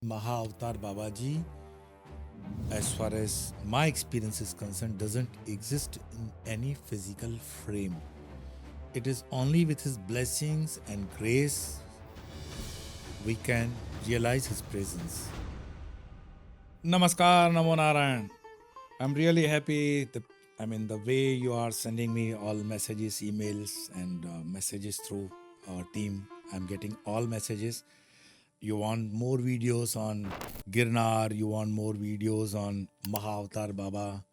Mahavtaarbabaji, as far as my experience is concerned, doesn't exist in any physical frame. It is only with his blessings and grace we can realize his presence. Namaskar, Namo Narayan. I'm really happy. The way you are sending me all messages, emails, and messages through our team. I'm getting all messages. You want more videos on Girnar, you want more videos on Mahavtar Baba,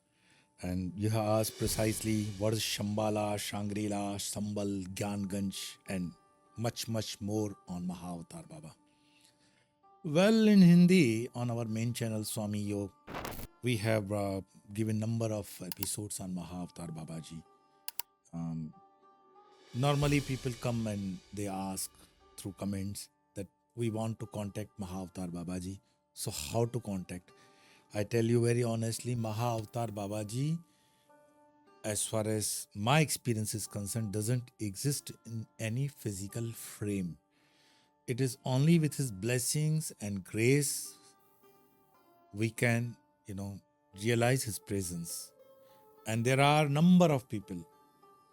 and you have asked precisely what is Shambhala, Shangri-La, Sambal, Gyanganj, and much, much more on Mahavtar Baba. Well, in Hindi, on our main channel, Swami Yo, we have given number of episodes on Mahavtaarbabaji. Normally, people come and they ask through comments that we want to contact Mahavtaarbabaji. So, how to contact? I tell you very honestly, Mahavtaarbabaji, as far as my experience is concerned, doesn't exist in any physical frame. It is only with his blessings and grace we can, realize his presence. And there are number of people.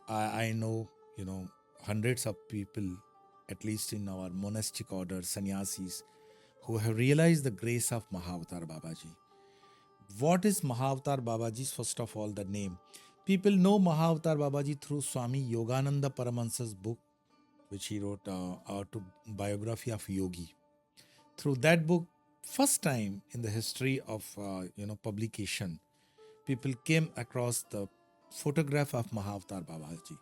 I know, hundreds of people, at least in our monastic order, sannyasis, who have realized the grace of Mahavtar Babaji. What is Mahavtar Babaji's, first of all, the name? People know Mahavtar Babaji through Swami Yogananda Paramahansa's book, which he wrote, Autobiography of Yogi. Through that book, first time in the history of, publication, people came across the photograph of Mahavtar Babaji.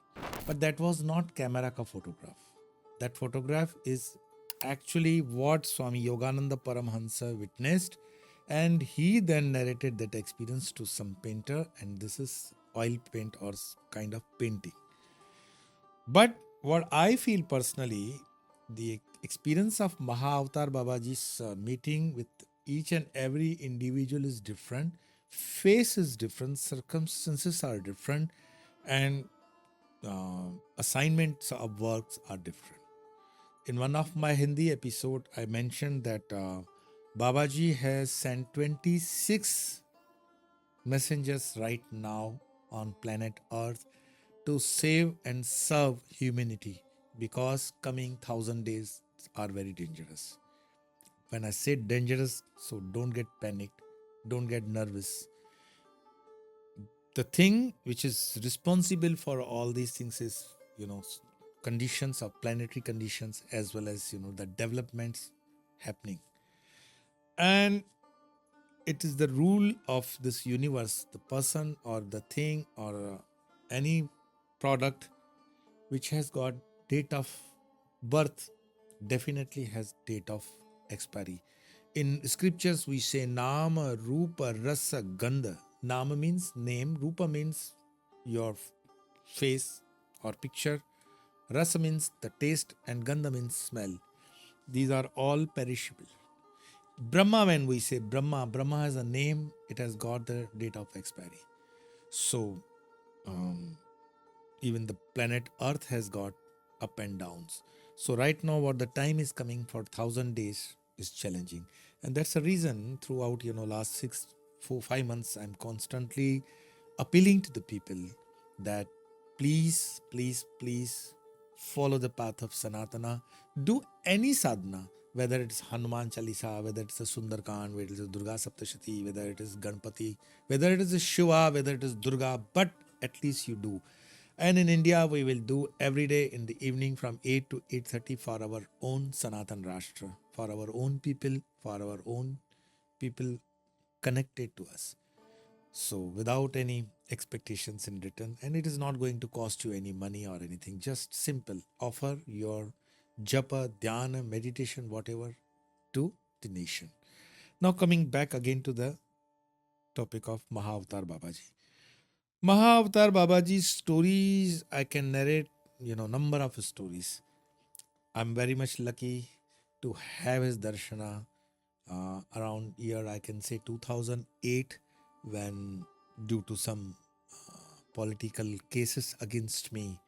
But that was not camera ka photograph. That photograph is actually what Swami Yogananda Paramahansa witnessed, and he then narrated that experience to some painter, and this is oil paint or kind of painting. But what I feel personally, the experience of Mahavtar Babaji's meeting with each and every individual is different. Face is different, circumstances are different, and assignments of works are different. In one of my Hindi episode, I mentioned that Babaji has sent 26 messengers right now on planet Earth to save and serve humanity, because coming 1,000 days are very dangerous. When I say dangerous, so don't get panicked, don't get nervous. The thing which is responsible for all these things is, conditions of planetary conditions, as well as, the developments happening. And it is the rule of this universe, the person or the thing or any product which has got date of birth definitely has date of expiry. In scriptures we say Nama, Rupa, Rasa, Gandha. Nama means name, Rupa means your face or picture, Rasa means the taste, and Gandha means smell. These are all perishable. Brahma, when we say Brahma has a name, it has got the date of expiry. So even the planet Earth has got up and downs. So right now what the time is coming for 1,000 days is challenging. And that's the reason throughout, last 5 months, I'm constantly appealing to the people that please, please, please follow the path of Sanatana. Do any sadhana, whether it's Hanuman Chalisa, whether it's a Sundarkand, whether it's a Durga Saptashati, whether it is Ganpati, whether it is a Shiva, whether it is Durga, but at least you do. And in India, we will do every day in the evening from 8 to 8:30 for our own Sanatan Rashtra, for our own people connected to us. So without any expectations in return, and it is not going to cost you any money or anything, just simple, offer your japa, dhyana, meditation, whatever to the nation. Now coming back again to the topic of Mahavtar Babaji. Mahavtar Babaji's stories, I can narrate, number of stories. I'm very much lucky to have his darshana around year, I can say 2008, when due to some political cases against me,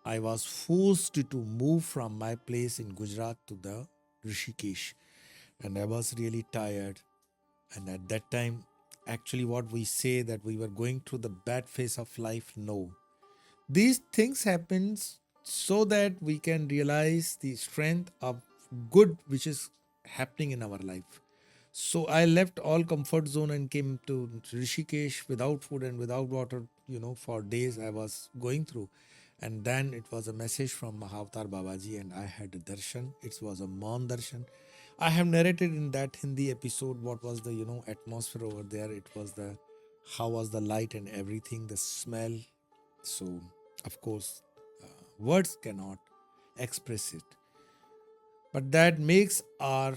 I was forced to move from my place in Gujarat to the Rishikesh. and I was really tired. And at that time, actually, what we say that we were going through the bad phase of life, no. These things happens so that we can realize the strength of good which is happening in our life. So I left all comfort zone and came to Rishikesh without food and without water, for days I was going through. And then it was a message from Mahavtaarbabaji and I had a darshan. It was a Maun darshan. I have narrated in that Hindi episode what was the, atmosphere over there. It was how was the light and everything, the smell. So, of course, words cannot express it. But that makes our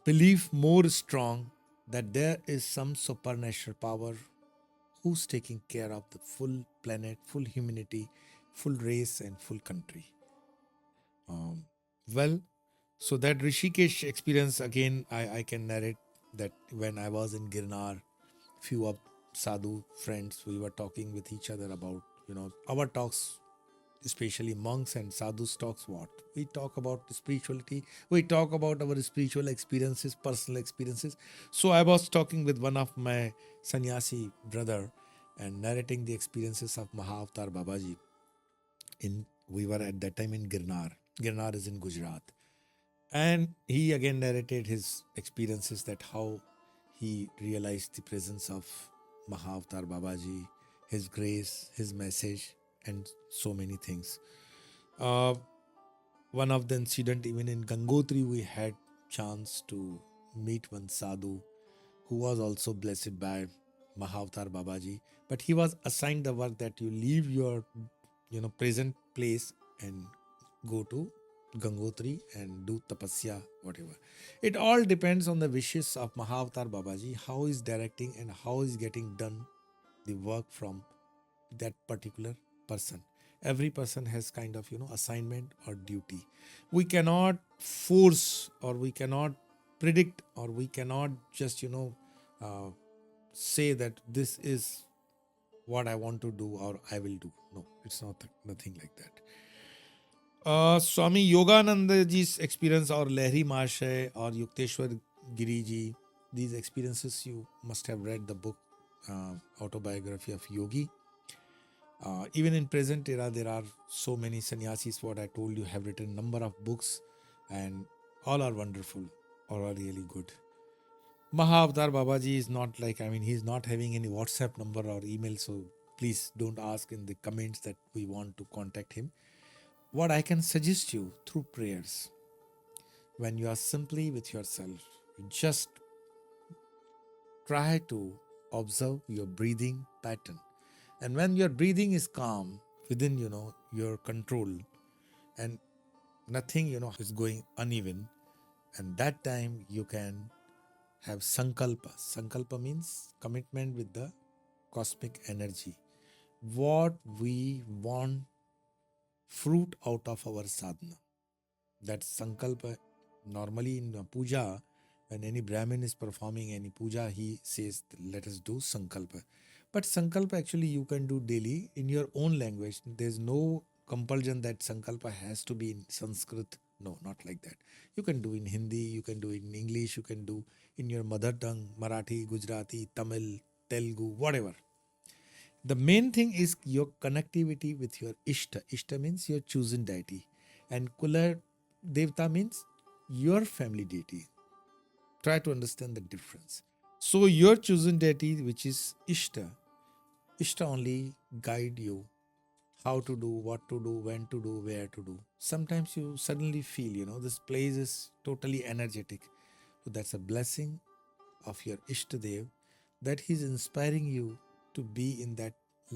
belief more strong that there is some supernatural power who's taking care of the full planet, full humanity, full race, and full country. Um, well, so that Rishikesh experience again, I can narrate that when I was in Girnar, few of sadhu friends, we were talking with each other about, our talks, especially monks and sadhus talks what? We talk about spirituality, we talk about our spiritual experiences, personal experiences. So I was talking with one of my sannyasi brother and narrating the experiences of Mahavtaarbabaji. We were at that time in Girnar. Girnar is in Gujarat. And he again narrated his experiences that how he realized the presence of Mahavtaarbabaji, his grace, his message, and so many things. Uh, One of the incident, even in Gangotri, we had chance to meet one sadhu who was also blessed by Mahavtaarbabaji. But he was assigned the work that you leave your, present place and go to Gangotri and do tapasya, whatever. It all depends on the wishes of Mahavtaarbabaji, how is directing and how is getting done the work from that particular person. Every person has kind of assignment or duty. We cannot force or we cannot predict or we cannot just uh, say that this is what I want to do or I will do. No, it's not nothing like that. Swami Yoganandaji's experience or Lehri Mahashay or Yukteswar Giriji, these experiences you must have read the book Autobiography of Yogi. Even in present era, there are so many sannyasis. What I told you have written number of books, and all are wonderful, all are really good. Mahavtaarbabaji is not like he's not having any WhatsApp number or email, so please don't ask in the comments that we want to contact him. What I can suggest you through prayers, when you are simply with yourself, just try to observe your breathing pattern. And when your breathing is calm within, your control and nothing, is going uneven, and that time you can have sankalpa. Sankalpa means commitment with the cosmic energy. What we want fruit out of our sadhana. That sankalpa, normally in a puja, when any Brahmin is performing any puja, he says, let us do sankalpa. But sankalpa actually you can do daily in your own language. There's no compulsion that sankalpa has to be in Sanskrit. No, not like that. You can do in Hindi, you can do in English, you can do in your mother tongue, Marathi, Gujarati, Tamil, Telugu, whatever. The main thing is your connectivity with your Ishta. Ishta means your chosen deity. And Kula Devta means your family deity. Try to understand the difference. So your chosen deity, which is Ishta, Ishta only guide you how to do, what to do, when to do, where to do. Sometimes you suddenly feel, this place is totally energetic. So that's a blessing of your Ishtadev that he's inspiring you to be in that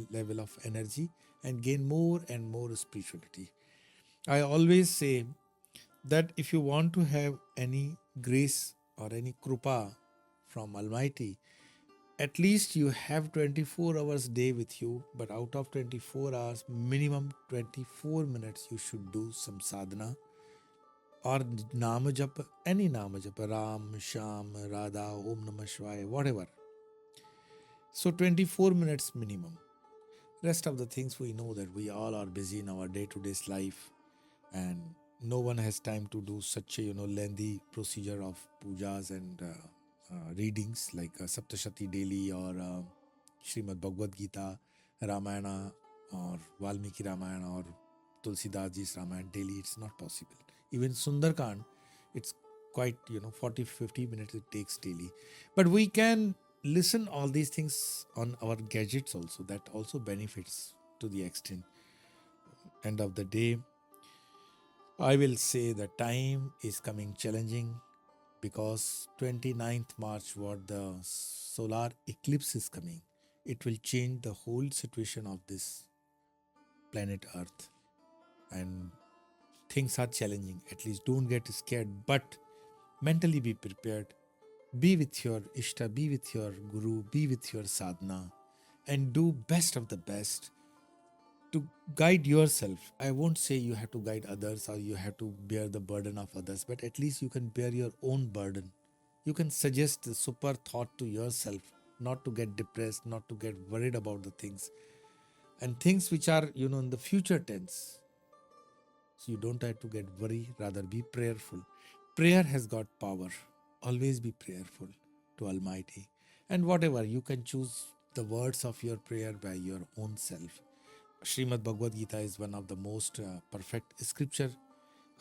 level of energy and gain more and more spirituality. I always say that if you want to have any grace or any krupa from Almighty, at least you have 24 hours day with you, but out of 24 hours, minimum 24 minutes you should do some sadhana or Nama Japa, any Nama Japa, Ram, Sham, Radha, Om Namah Shivaya, whatever. So 24 minutes minimum. Rest of the things we know that we all are busy in our day-to-day life and no one has time to do such a lengthy procedure of pujas and readings like Saptashati daily or Srimad Bhagavad Gita, Ramayana or Valmiki Ramayana or Tulsidas Ji's Ramayana daily. It's not possible. Even Sundarkand, it's quite 40-50 minutes it takes daily. But we can listen all these things on our gadgets also. That also benefits to the extent. End of the day, I will say the time is coming challenging because 29th March, what the solar eclipse is coming, it will change the whole situation of this planet Earth. And things are challenging. At least don't get scared, but mentally be prepared. Be with your Ishta, be with your Guru, be with your sadhana, and do best of the best to guide yourself. I won't say you have to guide others or you have to bear the burden of others, but at least you can bear your own burden. You can suggest the super thought to yourself, not to get depressed, not to get worried about the things and things which are, in the future tense. So you don't have to get worried, rather be prayerful. Prayer has got power. Always be prayerful to Almighty. And whatever, you can choose the words of your prayer by your own self. Srimad Bhagavad Gita is one of the most perfect scripture.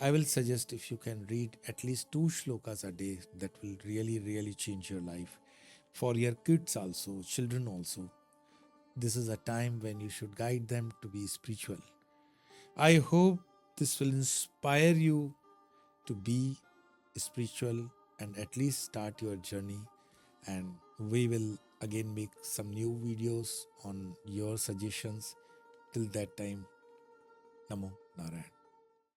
I will suggest if you can read at least 2 shlokas a day, that will really, really change your life. For your kids also, children also. This is a time when you should guide them to be spiritual. I hope this will inspire you to be spiritual and at least start your journey. And we will again make some new videos on your suggestions. Till that time, Namo Narayan.